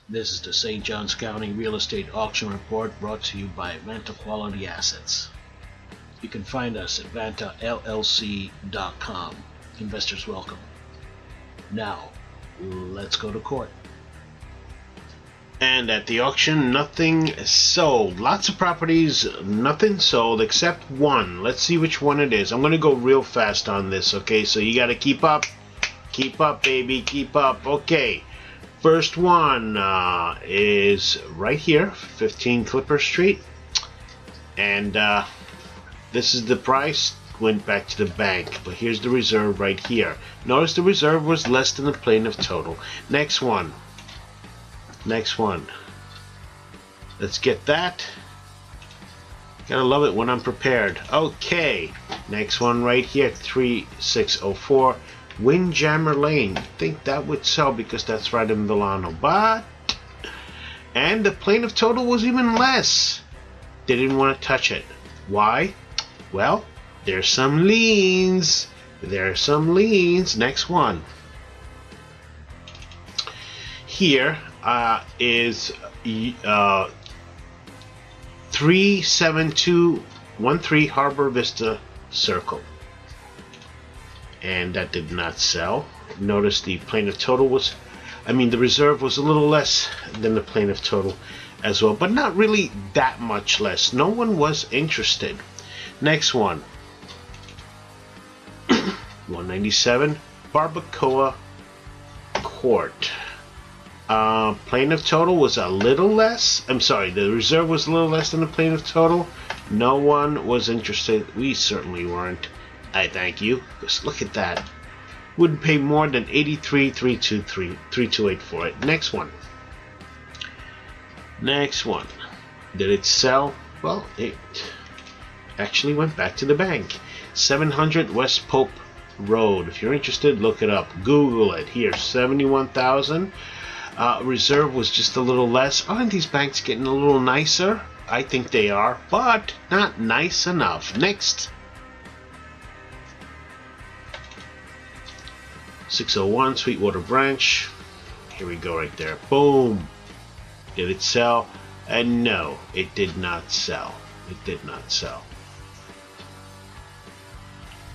This is the St. Johns County Real Estate Auction Report brought to you by Vanta Quality Assets. You can find us at vantallc.com. Investors welcome. Now, let's go to court. And at the auction, nothing sold. Lots of properties, nothing sold except one. Let's see which one it is. I'm going to go real fast on this, okay? So you got to keep up. Keep up, baby. Keep up. Okay. First one is right here, 15 Clipper Street. And this is the price. Went back to the bank. But here's the reserve right here. Notice the reserve was less than the plaintiff total. Next one. Next one. Let's get that. Gotta love it when I'm prepared. Okay. Next one right here. 3604 Windjammer Lane. I think that would sell because that's right in Milano. But and the plaintiff total was even less. They didn't want to touch it. Why? Well, there's some liens. There's some liens. Next one. Here is 37213 Harbor Vista Circle, and that did not sell. Notice the plaintiff total was, the reserve was a little less than the plaintiff total as well, but not really that much less. No one was interested. Next one. 197 Barbacoa Court. Plaintiff total was a little less. The reserve was a little less than the plaintiff total. No one was interested. We certainly weren't. I thank you. Just look at that. Wouldn't pay more than $83,328 for it. Next one. Next one. Did it sell? Well, it actually went back to the bank. 700 West Pope Road. If you're interested, look it up. Google it. Here, 71,000. Reserve was just a little less. Aren't these banks getting a little nicer? I think they are, but not nice enough. Next. 601 Sweetwater Branch. Here we go right there. Boom. Did it sell? And no, it did not sell. It did not sell.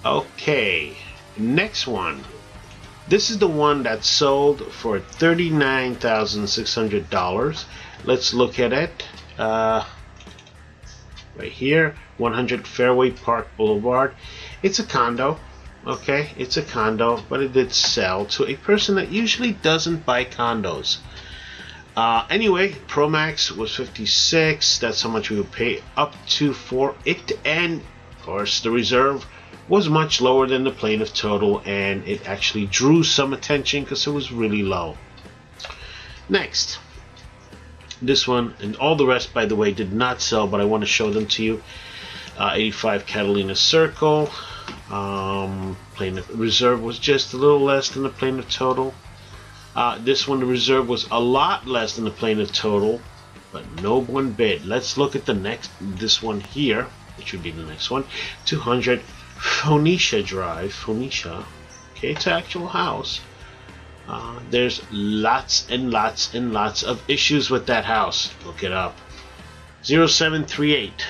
Okay. Next one. This is the one that sold for $39,600. Let's look at it. Right here, 100 Fairway Park Boulevard. It's a condo. Okay, it's a condo, but it did sell to a person that usually doesn't buy condos. Anyway, Promax was 56. That's how much we would pay up to for it. And of course, the reserve was much lower than the plaintiff total, and it actually drew some attention because it was really low. Next, this one, and all the rest, by the way, did not sell, but I want to show them to you. 85 Catalina Circle. Plaintiff reserve was just a little less than the plaintiff total. This one, the reserve was a lot less than the plaintiff total, but no one bid. Let's look at the next, this one here, which would be the next one. 200 Phoenicia Drive, Phoenicia. Okay, it's an actual house. There's lots and lots and lots of issues with that house. Look it up. 0738.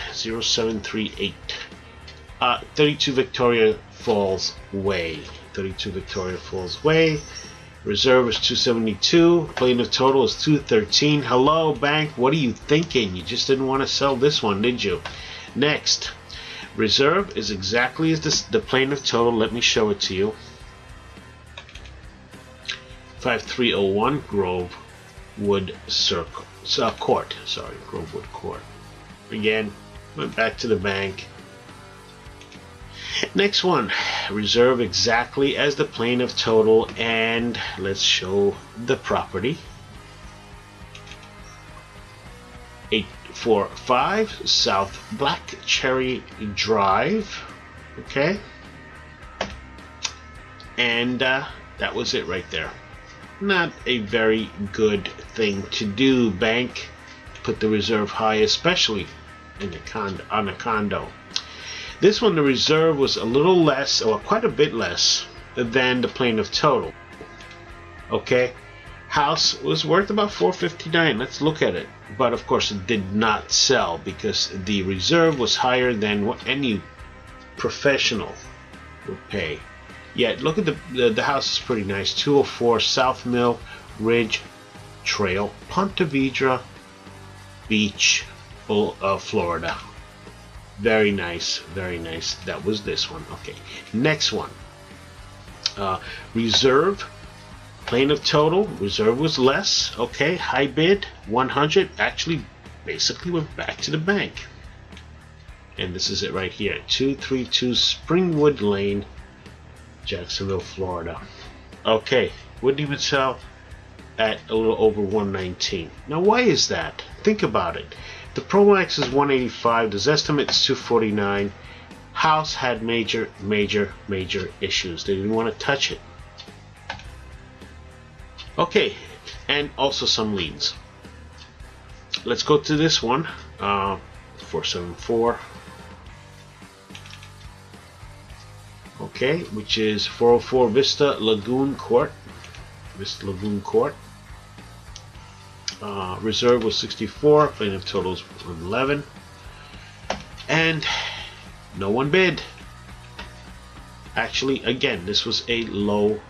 32 Victoria Falls Way. 32 Victoria Falls Way. Reserve is 272. Plaintiff total is 213. Hello, bank. What are you thinking? You just didn't want to sell this one, did you? Next. Reserve is exactly as the plaintiff total. Let me show it to you. 5301 Grovewood Court. Sorry, Grovewood Court. Again, went back to the bank. Next one. Reserve exactly as the plaintiff total, and let's show the property. 845 South Black Cherry Drive. Okay, and that was it right there. Not a very good thing to do, bank. Put the reserve high, especially in on a condo. This one, the reserve was a little less, or quite a bit less, than the plaintiff total. Okay, House was worth about $459. Let's look at it. But of course it did not sell because the reserve was higher than what any professional would pay. Yeah, look at the house is pretty nice. 204 South Mill Ridge Trail, Ponte Vedra Beach, Florida. Very nice, very nice. That was this one. Okay, next one. Reserve, plane of total. Reserve was less. Okay, high bid 100. Actually, basically went back to the bank. And this is it right here. 232 Springwood Lane, Jacksonville, Florida. Okay, wouldn't even sell at a little over 119. Now, why is that? Think about it. The Pro Max is 185. The Zestimate is 249. House had major issues. They didn't want to touch it. Okay, and also some leads. Let's go to this one. 474. Okay, which is 404 Vista Lagoon Court. Vista Lagoon Court. Reserve was 64. Plaintiff totals 11. And no one bid. Actually, again, this was a low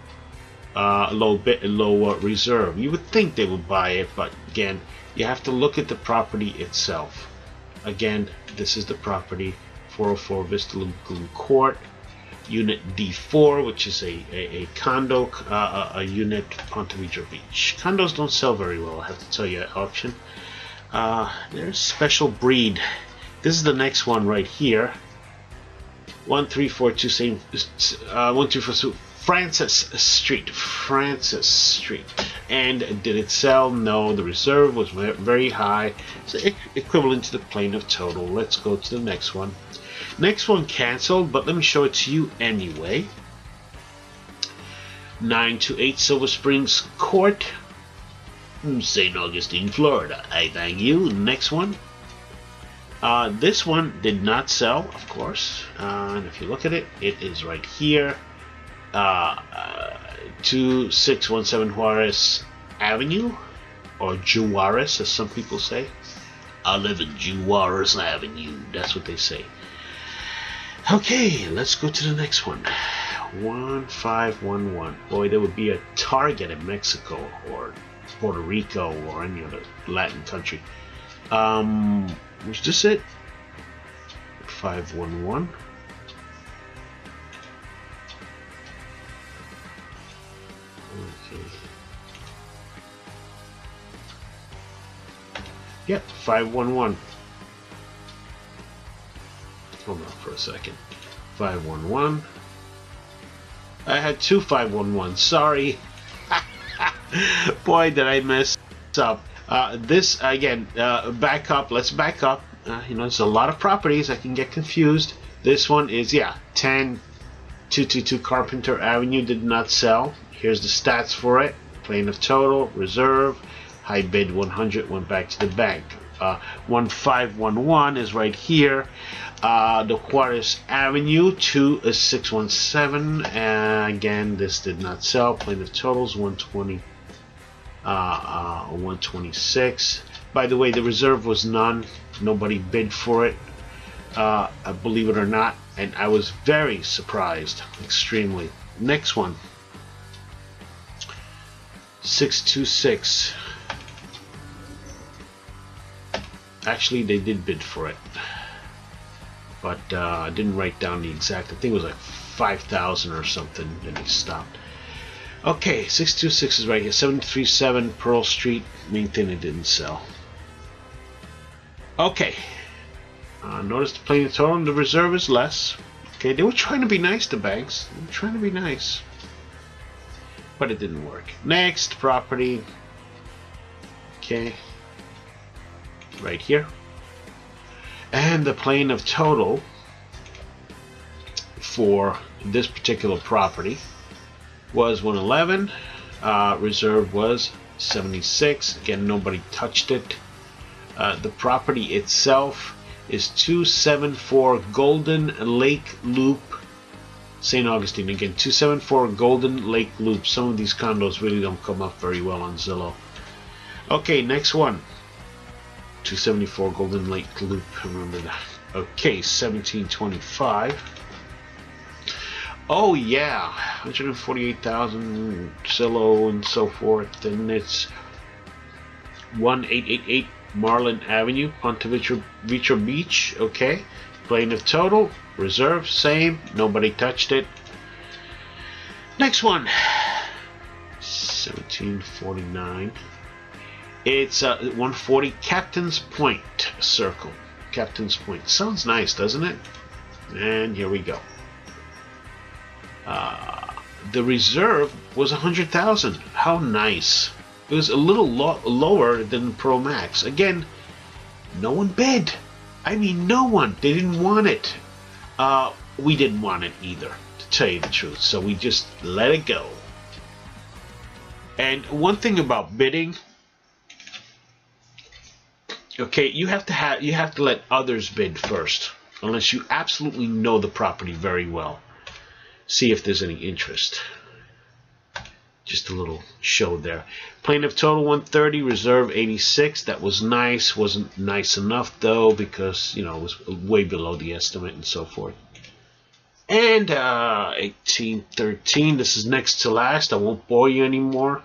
reserve. You would think they would buy it, but again, you have to look at the property itself. Again, this is the property, 404 Vista Lagoon Court, Unit D4, which is a condo, a unit, Ponte Vedra Beach. Condos don't sell very well, I have to tell you, at auction. They're a special breed. This is the next one right here. 1342 same 1242 Francis Street. And did it sell? No. The reserve was very high, so equivalent to the plane of total. Let's go to the next one. Next one canceled, but let me show it to you anyway. 928 Silver Springs Court, St. Augustine, Florida. I thank you. Next one. This one did not sell, of course. And if you look at it, it is right here. 2617 Juarez Avenue, or Juarez, as some people say. I live in Juarez Avenue. That's what they say. Okay, let's go to the next one. 1511. Boy, there would be a Target in Mexico or Puerto Rico or any other Latin country. Was this it? 511. Okay. Yep, 511. Hold on for a second. 511. I had two 511. Sorry. Boy, did I mess up. This again. Back up. Let's back up. There's a lot of properties. I can get confused. This one is 10222 Carpenter Avenue did not sell. Here's the stats for it. Plane of total, reserve, high bid 100 went back to the bank. 1511 is right here. The Juarez Avenue 2617. Again, this did not sell. Plane of totals 120. 126. By the way, the reserve was none. Nobody bid for it. Believe it or not, and I was very surprised, extremely. Next one. 626. Actually, they did bid for it, but I didn't write down the exact. I think it was like 5,000 or something, and they stopped. Okay, 626 is right here. 737 Pearl Street. Main thing, it didn't sell. Okay. Notice the plane of total and the reserve is less. Okay, they were trying to be nice to banks. They were trying to be nice, but it didn't work. Next property. Okay. Right here. And the plane of total for this particular property was 111. Reserve was 76. Again, nobody touched it. The property itself is 274 Golden Lake Loop, St. Augustine again. 274 Golden Lake Loop. Some of these condos really don't come up very well on Zillow. Okay, next one. 274 Golden Lake Loop. Remember that. Okay, 1725. Oh yeah, 148,000 Zillow and so forth. And it's 1888 Marlin Avenue, Ponte Vedra Beach. Okay, plaintiff total, reserve, same. Nobody touched it. Next one. 1749. It's 140 Captain's Point Circle. Captain's Point. Sounds nice, doesn't it? And here we go. The reserve was 100,000. How nice. It was a little lower than Pro Max. Again, no one bid. I mean, no one. They didn't want it. We didn't want it either, to tell you the truth. So we just let it go. And one thing about bidding, okay, you have to let others bid first, unless you absolutely know the property very well. See if there's any interest. Just a little show there. Plaintiff total 130, reserve 86. That was nice. Wasn't nice enough though, because it was way below the estimate and so forth. And 1813. This is next to last. I won't bore you anymore.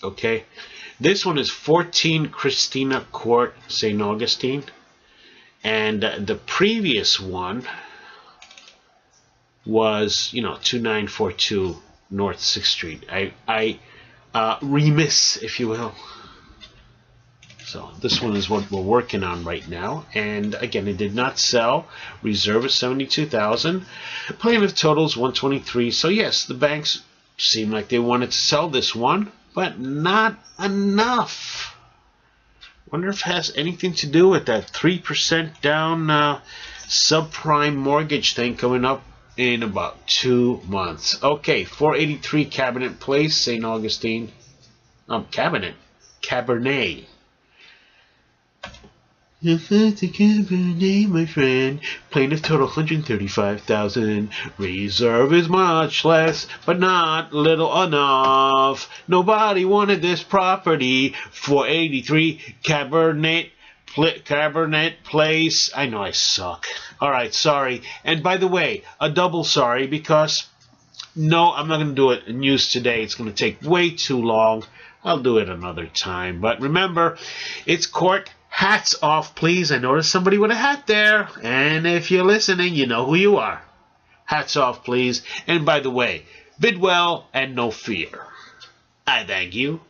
Okay. This one is 14 Christina Court, St. Augustine. And the previous one was, 2942 North 6th Street. I remiss, if you will. So this one is what we're working on right now. And again, it did not sell. Reserve is 72,000. Plaintiff totals 123. So yes, the banks seem like they wanted to sell this one, but not enough. Wonder if it has anything to do with that 3% down subprime mortgage thing coming up in about 2 months. Okay, 483 Cabinet Place, St. Augustine. Cabernet, If it's a Cabernet, my friend. Plaintiff total 135,000. Reserve is much less, but not little enough. Nobody wanted this property. 483 Cabernet Place. I know I suck. Alright, sorry. And by the way, a double sorry, because no, I'm not going to do it in news today. It's going to take way too long. I'll do it another time. But remember, it's court. Hats off, please. I noticed somebody with a hat there. And if you're listening, you know who you are. Hats off, please. And by the way, bid well and no fear. I thank you.